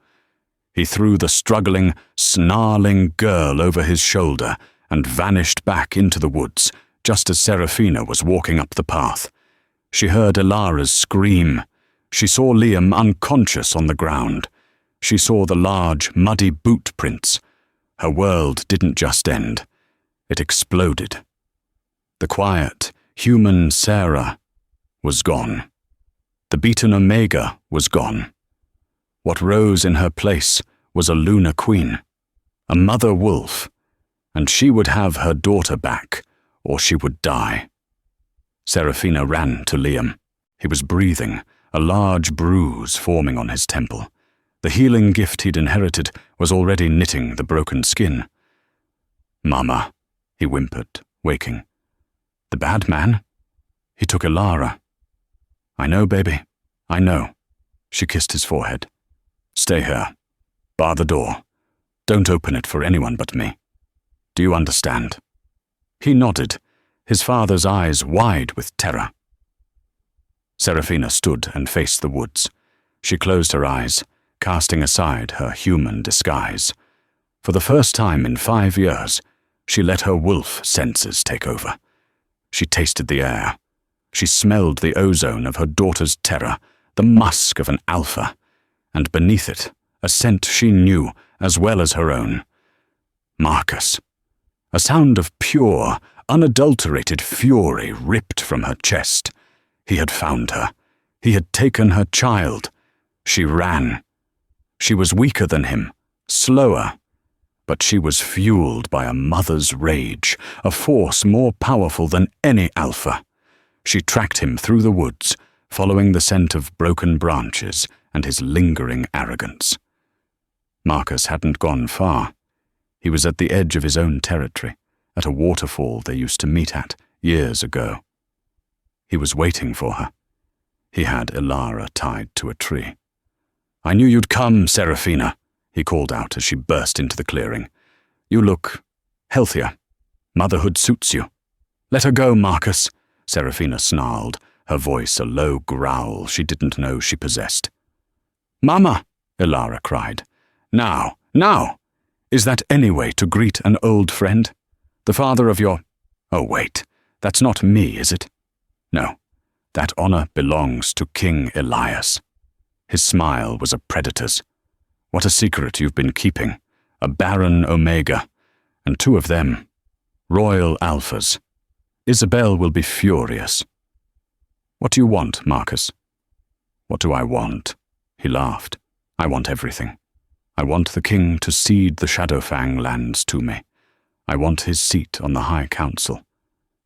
He threw the struggling, snarling girl over his shoulder and vanished back into the woods, just as Serafina was walking up the path. She heard Ilara's scream. She saw Liam unconscious on the ground. She saw the large, muddy boot prints. Her world didn't just end. It exploded. The quiet, human Sarah was gone. The beaten Omega was gone. What rose in her place was a lunar queen, a mother wolf, and she would have her daughter back, or she would die. Serafina ran to Liam. He was breathing, a large bruise forming on his temple. The healing gift he'd inherited was already knitting the broken skin. "Mama," he whimpered, waking. "The bad man? He took Ilara." "I know, baby. I know." She kissed his forehead. "Stay here. Bar the door. Don't open it for anyone but me. Do you understand?" He nodded, his father's eyes wide with terror. Serafina stood and faced the woods. She closed her eyes, casting aside her human disguise. For the first time in 5 years, she let her wolf senses take over. She tasted the air. She smelled the ozone of her daughter's terror, the musk of an alpha, and beneath it, a scent she knew as well as her own. Marcus. A sound of pure, unadulterated fury ripped from her chest. He had found her. He had taken her child. She ran. She was weaker than him, slower, but she was fueled by a mother's rage, a force more powerful than any alpha. She tracked him through the woods, following the scent of broken branches and his lingering arrogance. Marcus hadn't gone far. He was at the edge of his own territory, at a waterfall they used to meet at years ago. He was waiting for her. He had Ilara tied to a tree. "I knew you'd come, Serafina," he called out as she burst into the clearing. "You look healthier. Motherhood suits you." "Let her go, Marcus," Serafina snarled, her voice a low growl she didn't know she possessed. "Mama!" Elara cried. "Now, now! Is that any way to greet an old friend? The father of your— Oh, wait, that's not me, is it? No, that honor belongs to King Elias." His smile was a predator's. "What a secret you've been keeping. A Barren Omega, and 2 of them. Royal Alphas. Isabel will be furious." "What do you want, Marcus?" "What do I want?" He laughed. "I want everything. I want the king to cede the Shadowfang lands to me. I want his seat on the High Council.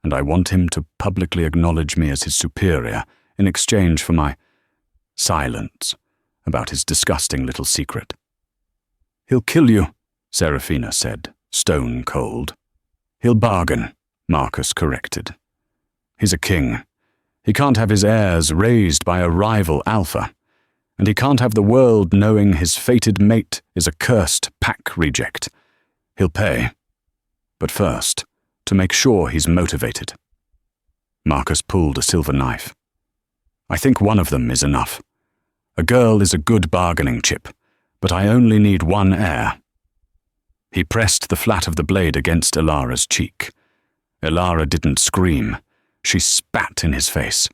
And I want him to publicly acknowledge me as his superior in exchange for my silence about his disgusting little secret." "He'll kill you," Seraphina said, stone cold. "He'll bargain," Marcus corrected. "He's a king. He can't have his heirs raised by a rival alpha. And he can't have the world knowing his fated mate is a cursed pack reject. He'll pay. But first, to make sure he's motivated." Marcus pulled a silver knife. "I think one of them is enough. A girl is a good bargaining chip, but I only need 1 heir." He pressed the flat of the blade against Elara's cheek. Elara didn't scream. She spat in his face.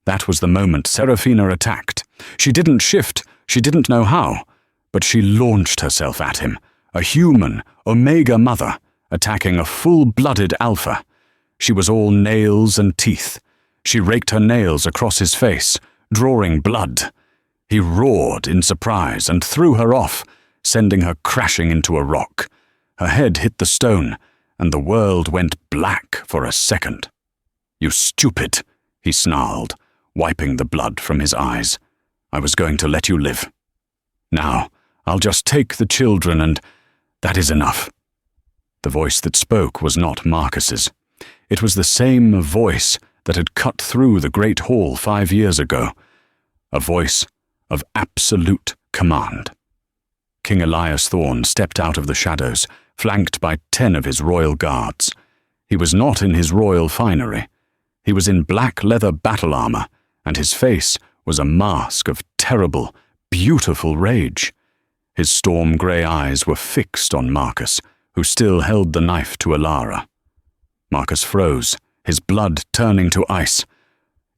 That was the moment Seraphina attacked. She didn't shift, she didn't know how, but she launched herself at him, a human, Omega mother, attacking a full-blooded alpha. She was all nails and teeth. She raked her nails across his face, drawing blood. He roared in surprise and threw her off, sending her crashing into a rock. Her head hit the stone, and the world went black for a second. "You stupid," he snarled, wiping the blood from his eyes. "I was going to let you live. Now, I'll just take the children and— that is enough." The voice that spoke was not Marcus's. It was the same voice that had cut through the Great Hall 5 years ago. A voice of absolute command. King Elias Thorne stepped out of the shadows, flanked by 10 of his royal guards. He was not in his royal finery. He was in black leather battle armor, and his face was a mask of terrible, beautiful rage. His storm-grey eyes were fixed on Marcus, who still held the knife to Elara. Marcus froze, his blood turning to ice.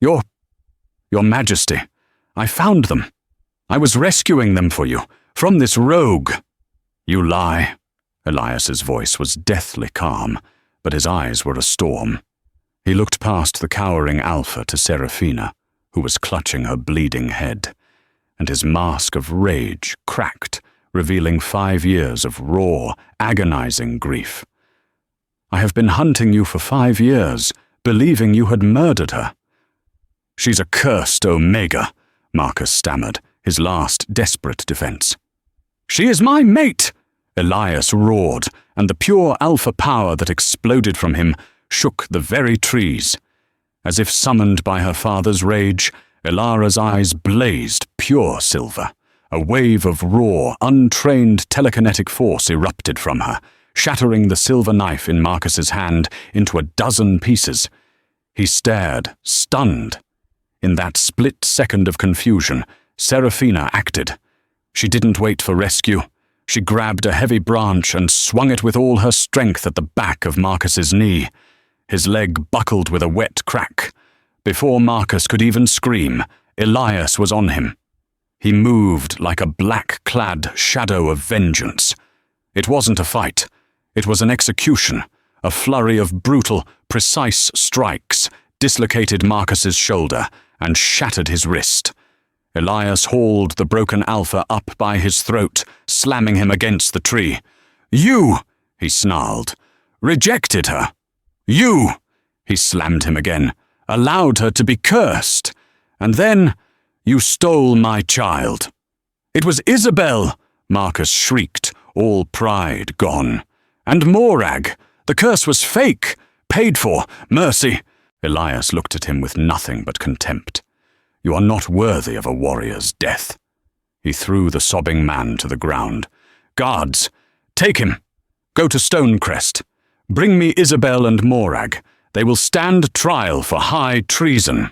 Your Majesty, I found them. I was rescuing them for you, from this rogue." "You lie." Elias's voice was deathly calm, but his eyes were a storm. He looked past the cowering alpha to Seraphina, who was clutching her bleeding head, and his mask of rage cracked, revealing 5 years of raw, agonizing grief. "I have been hunting you for 5 years, believing you had murdered her." "She's a cursed Omega," Marcus stammered, his last desperate defense. "She is my mate!" Elias roared, and the pure alpha power that exploded from him shook the very trees. As if summoned by her father's rage, Elara's eyes blazed pure silver. A wave of raw, untrained telekinetic force erupted from her, shattering the silver knife in Marcus's hand into a dozen pieces. He stared, stunned. In that split second of confusion, Seraphina acted. She didn't wait for rescue. She grabbed a heavy branch and swung it with all her strength at the back of Marcus's knee. His leg buckled with a wet crack. Before Marcus could even scream, Elias was on him. He moved like a black-clad shadow of vengeance. It wasn't a fight. It was an execution. A flurry of brutal, precise strikes dislocated Marcus's shoulder and shattered his wrist. Elias hauled the broken alpha up by his throat, slamming him against the tree. "You!" he snarled. "Rejected her! You!" he slammed him again. "Allowed her to be cursed! And then you stole my child!" "It was Isabel!" Marcus shrieked, all pride gone. "And Morag! The curse was fake! Paid for! Mercy!" Elias looked at him with nothing but contempt. "You are not worthy of a warrior's death." He threw the sobbing man to the ground. "Guards, take him! Go to Stonecrest. Bring me Isabel and Morag. They will stand trial for high treason."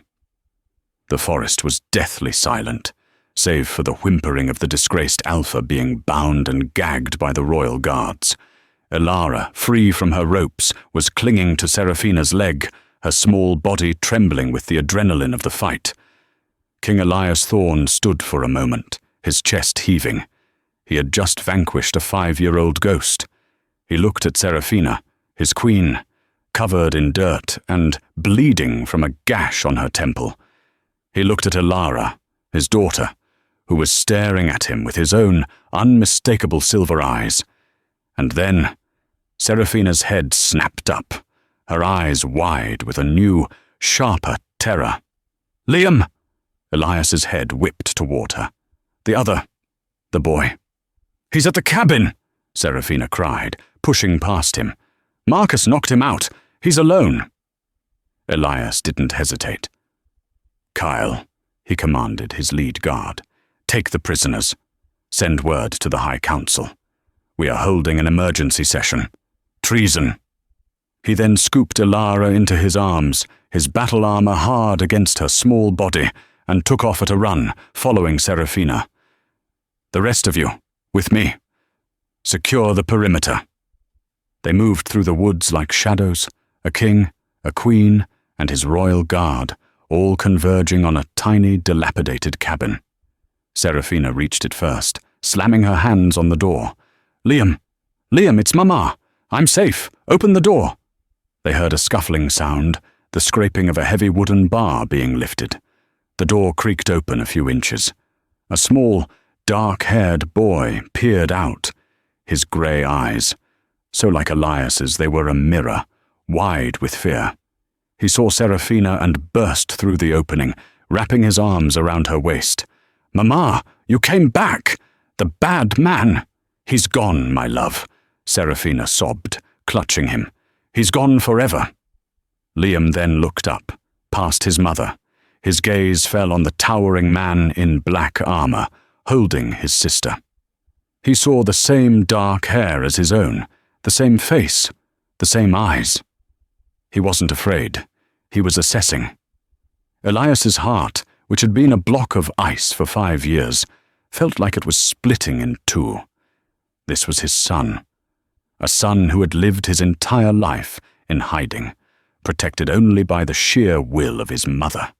The forest was deathly silent. save for the whimpering of the disgraced Alpha being bound and gagged by the royal guards. Elara, free from her ropes, was clinging to Seraphina's leg, her small body trembling with the adrenaline of the fight. King Elias Thorne stood for a moment, his chest heaving. He had just vanquished a 5-year-old ghost. He looked at Seraphina, his queen, covered in dirt and bleeding from a gash on her temple. He looked at Elara, his daughter, who was staring at him with his own unmistakable silver eyes. And then Seraphina's head snapped up, her eyes wide with a new, sharper terror. "Liam!" Elias's head whipped toward her. The boy. "He's at the cabin!" Seraphina cried, pushing past him. "Marcus knocked him out. He's alone." Elias didn't hesitate. "Kyle," he commanded his lead guard, "take the prisoners. Send word to the High Council. We are holding an emergency session. Treason." He then scooped Elara into his arms, his battle armor hard against her small body, and took off at a run, following Seraphina. "The rest of you, with me. Secure the perimeter." They moved through the woods like shadows, a king, a queen, and his royal guard, all converging on a tiny, dilapidated cabin. Seraphina reached it first, slamming her hands on the door. "Liam! Liam, it's Mama! I'm safe! Open the door!" They heard a scuffling sound, the scraping of a heavy wooden bar being lifted. The door creaked open a few inches. A small, dark-haired boy peered out, his grey eyes, so like Elias's they were a mirror, wide with fear. He saw Seraphina and burst through the opening, wrapping his arms around her waist. "Mama, you came back! The bad man! He's gone, my love," Seraphina sobbed, clutching him. "He's gone forever." Liam then looked up, past his mother. His gaze fell on the towering man in black armor, holding his sister. He saw the same dark hair as his own, the same face, the same eyes. He wasn't afraid. He was assessing. Elias's heart, which had been a block of ice for 5 years, felt like it was splitting in two. This was his son. A son who had lived his entire life in hiding, protected only by the sheer will of his mother.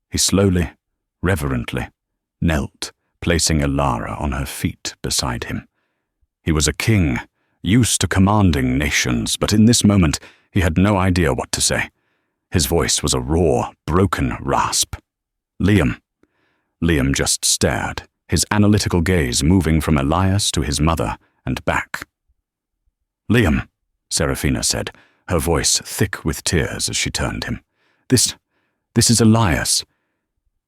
He slowly, reverently, knelt, placing Elara on her feet beside him. He was a king, used to commanding nations, but in this moment he had no idea what to say. His voice was a raw, broken rasp. "Liam." Liam just stared, his analytical gaze moving from Elias to his mother and back. "Liam," Seraphina said, her voice thick with tears as she turned him. This is Elias.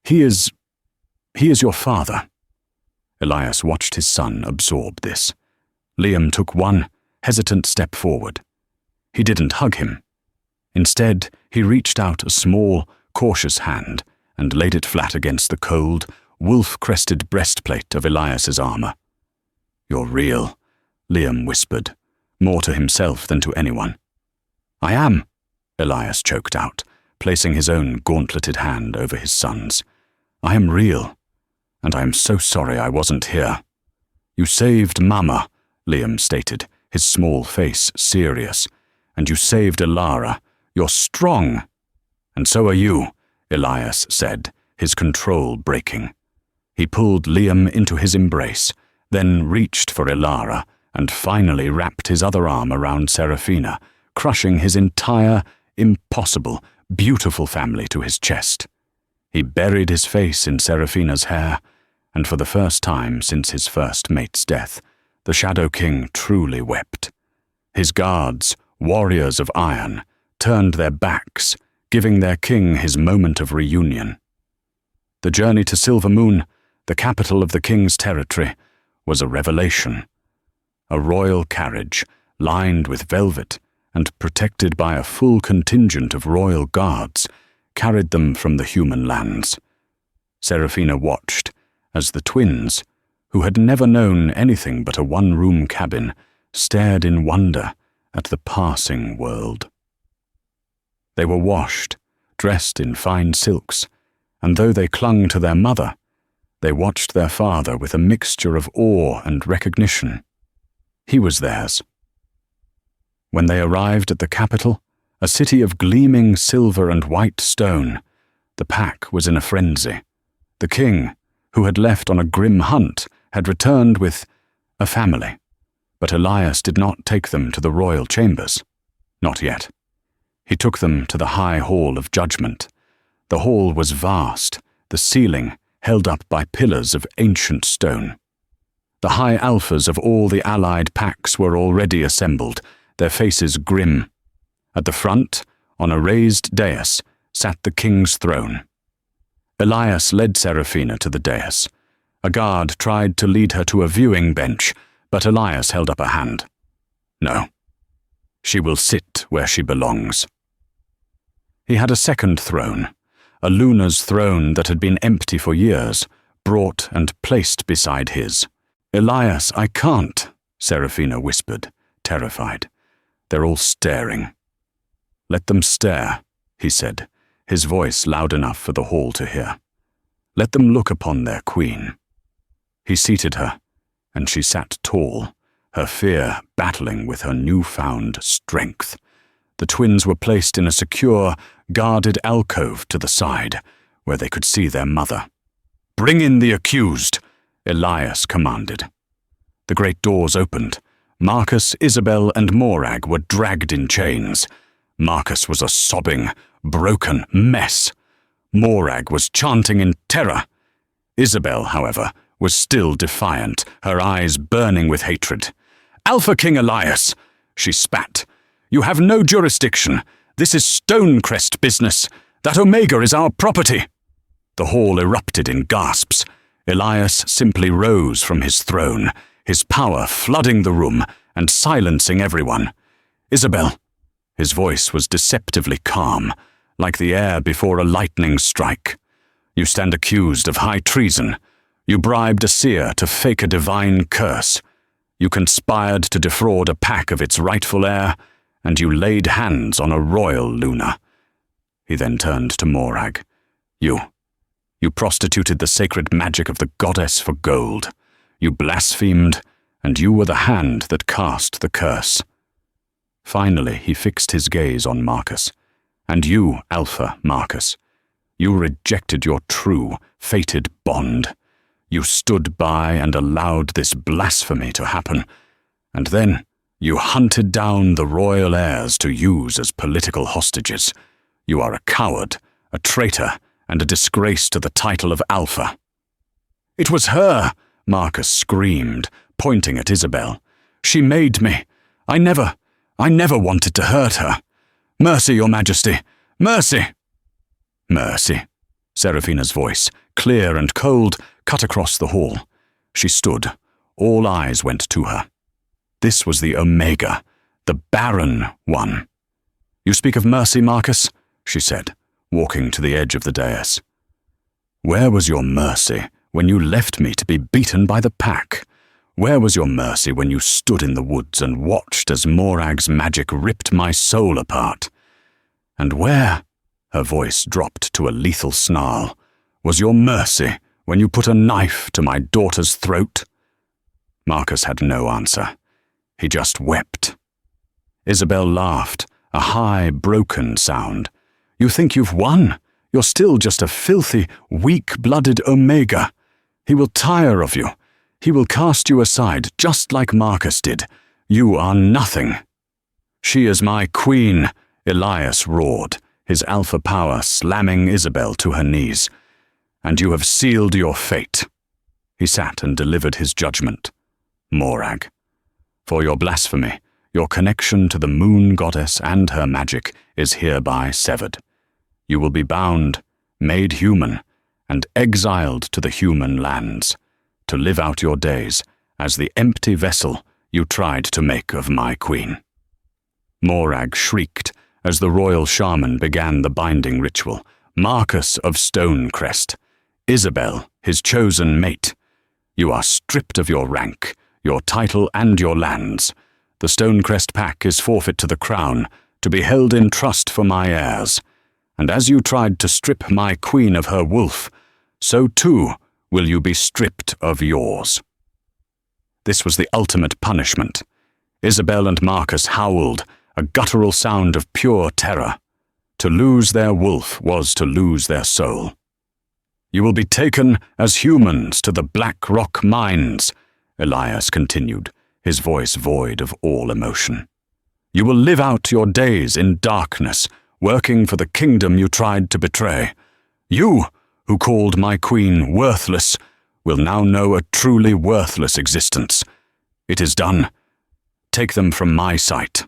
He is your father." Elias watched his son absorb this. Liam took one hesitant step forward. He didn't hug him. Instead, he reached out a small, cautious hand and laid it flat against the cold, wolf-crested breastplate of Elias's armor. "You're real," Liam whispered, more to himself than to anyone. "I am," Elias choked out, placing his own gauntleted hand over his son's. "I am real, and I am so sorry I wasn't here." "You saved Mama," Liam stated, his small face serious. "And you saved Elara. You're strong." "And so are you," Elias said, his control breaking. He pulled Liam into his embrace, then reached for Elara and finally wrapped his other arm around Seraphina, crushing his entire, impossible, beautiful family to his chest. He buried his face in Seraphina's hair, and for the first time since his first mate's death, the Shadow King truly wept. His guards, warriors of iron, turned their backs, giving their king his moment of reunion. The journey to Silver Moon, the capital of the king's territory, was a revelation. A royal carriage, lined with velvet and protected by a full contingent of royal guards, carried them from the human lands. Seraphina watched as the twins, who had never known anything but a one-room cabin, stared in wonder at the passing world. They were washed, dressed in fine silks, and though they clung to their mother, They watched their father with a mixture of awe and recognition. He was theirs. When they arrived at the capital, a city of gleaming silver and white stone, the pack was in a frenzy. The king, who had left on a grim hunt, had returned with a family, but Elias did not take them to the royal chambers. Not yet. He took them to the high hall of judgment. The hall was vast, the ceiling held up by pillars of ancient stone. The high alphas of all the allied packs were already assembled, their faces grim. At the front, on a raised dais, sat the king's throne. Elias led Seraphina to the dais. A guard tried to lead her to a viewing bench, but Elias held up a hand. No. She will sit where she belongs. He had a second throne, a Luna's throne that had been empty for years, brought and placed beside his. "Elias, I can't," Seraphina whispered, terrified. "They're all staring." "Let them stare," he said, his voice loud enough for the hall to hear. "Let them look upon their queen." He seated her, and she sat tall, her fear battling with her newfound strength. The twins were placed in a secure, guarded alcove to the side, where they could see their mother. "Bring in the accused," Elias commanded. The great doors opened. Marcus, Isabel, and Morag were dragged in chains. Marcus was a sobbing, broken mess. Morag was chanting in terror. Isabel, however, was still defiant, her eyes burning with hatred. "Alpha King Elias," she spat. "You have no jurisdiction. This is Stonecrest business. That Omega is our property." The hall erupted in gasps. Elias simply rose from his throne, his power flooding the room and silencing everyone. "Isabel." His voice was deceptively calm, like the air before a lightning strike. "You stand accused of high treason. You bribed a seer to fake a divine curse. You conspired to defraud a pack of its rightful heir, and you laid hands on a royal Luna." He then turned to Morag. You prostituted the sacred magic of the goddess for gold. You blasphemed, and you were the hand that cast the curse." Finally, he fixed his gaze on Marcus. "And you, Alpha Marcus, you rejected your true, fated bond. You stood by and allowed this blasphemy to happen. And then you hunted down the royal heirs to use as political hostages. You are a coward, a traitor, and a disgrace to the title of Alpha." "It was her," Marcus screamed, pointing at Isabel. "She made me. I never wanted to hurt her. Mercy, Your Majesty, mercy." "Mercy," Seraphina's voice, clear and cold, cut across the hall. She stood. All eyes went to her. This was the Omega, the Barren one. "You speak of mercy, Marcus," she said, walking to the edge of the dais. "Where was your mercy when you left me to be beaten by the pack? Where was your mercy when you stood in the woods and watched as Morag's magic ripped my soul apart? And where," her voice dropped to a lethal snarl, "was your mercy when you put a knife to my daughter's throat?" Marcus had no answer. He just wept. Isabel laughed, a high, broken sound. "You think you've won? You're still just a filthy, weak-blooded Omega. He will tire of you. He will cast you aside just like Marcus did. You are nothing." "She is my queen," Elias roared, his alpha power slamming Isabel to her knees. "And you have sealed your fate." He sat and delivered his judgment. "Morag, for your blasphemy, your connection to the moon goddess and her magic is hereby severed. You will be bound, made human, and exiled to the human lands, to live out your days as the empty vessel you tried to make of my queen." Morag shrieked as the royal shaman began the binding ritual. "Marcus of Stonecrest, Isabel, his chosen mate, you are stripped of your rank, your title, and your lands. The Stonecrest pack is forfeit to the crown, to be held in trust for my heirs. And as you tried to strip my queen of her wolf, so too will you be stripped of yours." This was the ultimate punishment. Isabel and Marcus howled, a guttural sound of pure terror. To lose their wolf was to lose their soul. "You will be taken as humans to the Black Rock mines," Elias continued, his voice void of all emotion. "You will live out your days in darkness, working for the kingdom you tried to betray. You, who called my queen worthless, will now know a truly worthless existence. It is done. Take them from my sight."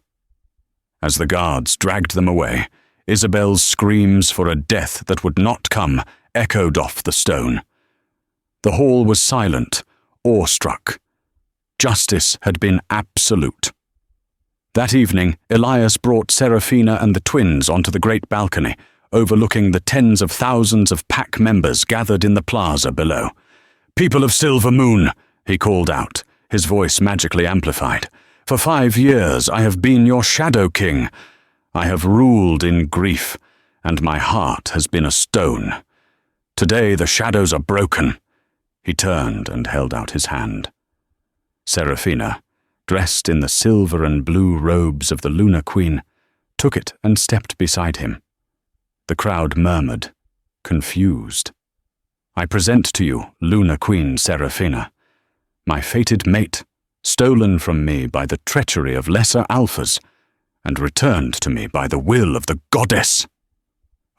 As the guards dragged them away, Isabel's screams for a death that would not come echoed off the stone. The hall was silent, awestruck. Justice had been absolute. That evening, Elias brought Seraphina and the twins onto the great balcony, overlooking the tens of thousands of pack members gathered in the plaza below. "People of Silver Moon," he called out, his voice magically amplified. "For 5 years I have been your Shadow King. I have ruled in grief, and my heart has been a stone. Today the shadows are broken." He turned and held out his hand. Seraphina, dressed in the silver and blue robes of the Lunar Queen, took it and stepped beside him. The crowd murmured, confused. "I present to you, Lunar Queen Seraphina, my fated mate, stolen from me by the treachery of lesser alphas, and returned to me by the will of the goddess."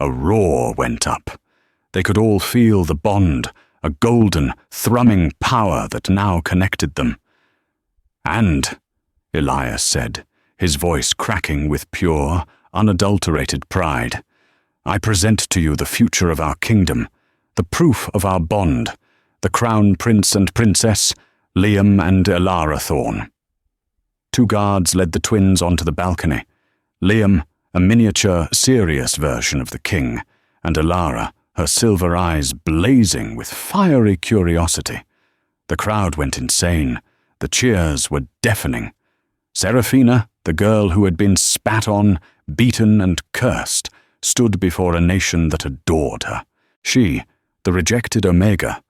A roar went up. They could all feel the bond, a golden, thrumming power that now connected them. "And," Elias said, his voice cracking with pure, unadulterated pride, "I present to you the future of our kingdom, the proof of our bond, the crown prince and princess, Liam and Elara Thorne." 2 guards led the twins onto the balcony. Liam, a miniature, serious version of the king, and Elara, her silver eyes blazing with fiery curiosity. The crowd went insane. The cheers were deafening. Seraphina, the girl who had been spat on, beaten and cursed, stood before a nation that adored her. She, the rejected Omega,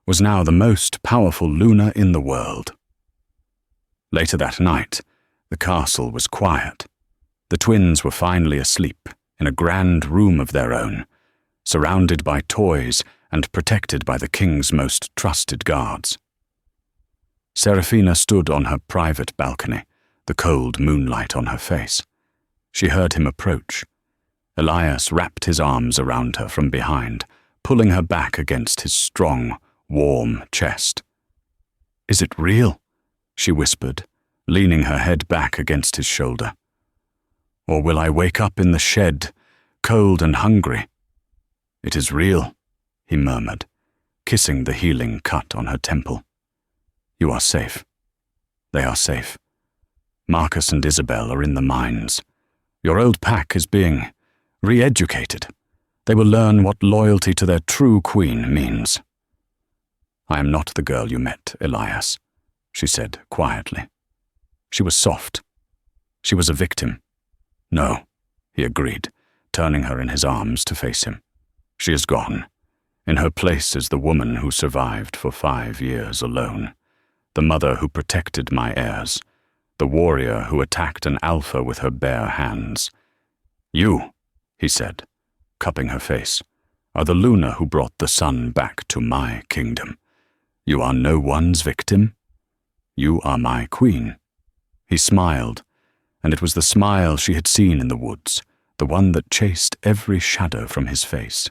was now the most powerful Luna in the world. Later that night, the castle was quiet. The twins were finally asleep in a grand room of their own, surrounded by toys and protected by the king's most trusted guards. Seraphina stood on her private balcony, the cold moonlight on her face. She heard him approach. Elias wrapped his arms around her from behind, pulling her back against his strong, warm chest. "Is it real?" she whispered, leaning her head back against his shoulder. "Or will I wake up in the shed, cold and hungry?" "It is real," he murmured, kissing the healing cut on her temple. "You are safe. They are safe. Marcus and Isabel are in the mines. Your old pack is being re-educated. They will learn what loyalty to their true queen means." "I am not the girl you met, Elias," she said quietly. She was soft. She was a victim. "No," he agreed, turning her in his arms to face him. "She is gone. In her place is the woman who survived for 5 years alone, the mother who protected my heirs, the warrior who attacked an alpha with her bare hands. You," he said, cupping her face, "are the Luna who brought the sun back to my kingdom. You are no one's victim. You are my queen." He smiled, and it was the smile she had seen in the woods, the one that chased every shadow from his face.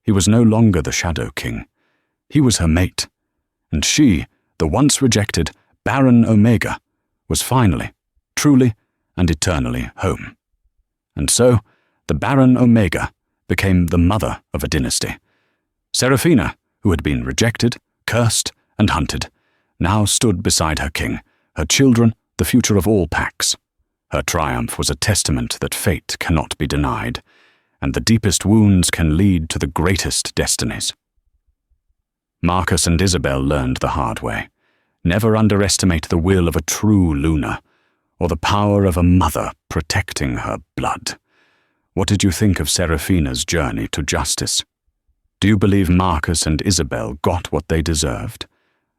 He was no longer the Shadow King. He was her mate, and she, the once rejected Barren Omega, was finally, truly, and eternally home. And so, the Barren Omega became the mother of a dynasty. Seraphina, who had been rejected, cursed, and hunted, now stood beside her king, her children the future of all packs. Her triumph was a testament that fate cannot be denied, and the deepest wounds can lead to the greatest destinies. Marcus and Isabel learned the hard way. Never underestimate the will of a true Luna, or the power of a mother protecting her blood. What did you think of Seraphina's journey to justice? Do you believe Marcus and Isabel got what they deserved?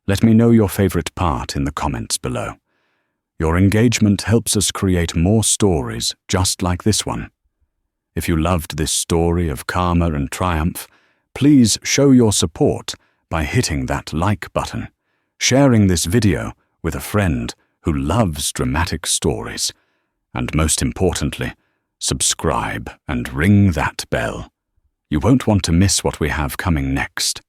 Let me know your favorite part in the comments below. Your engagement helps us create more stories just like this one. If you loved this story of karma and triumph, please show your support by hitting that like button, sharing this video with a friend who loves dramatic stories, and most importantly, subscribe and ring that bell. You won't want to miss what we have coming next.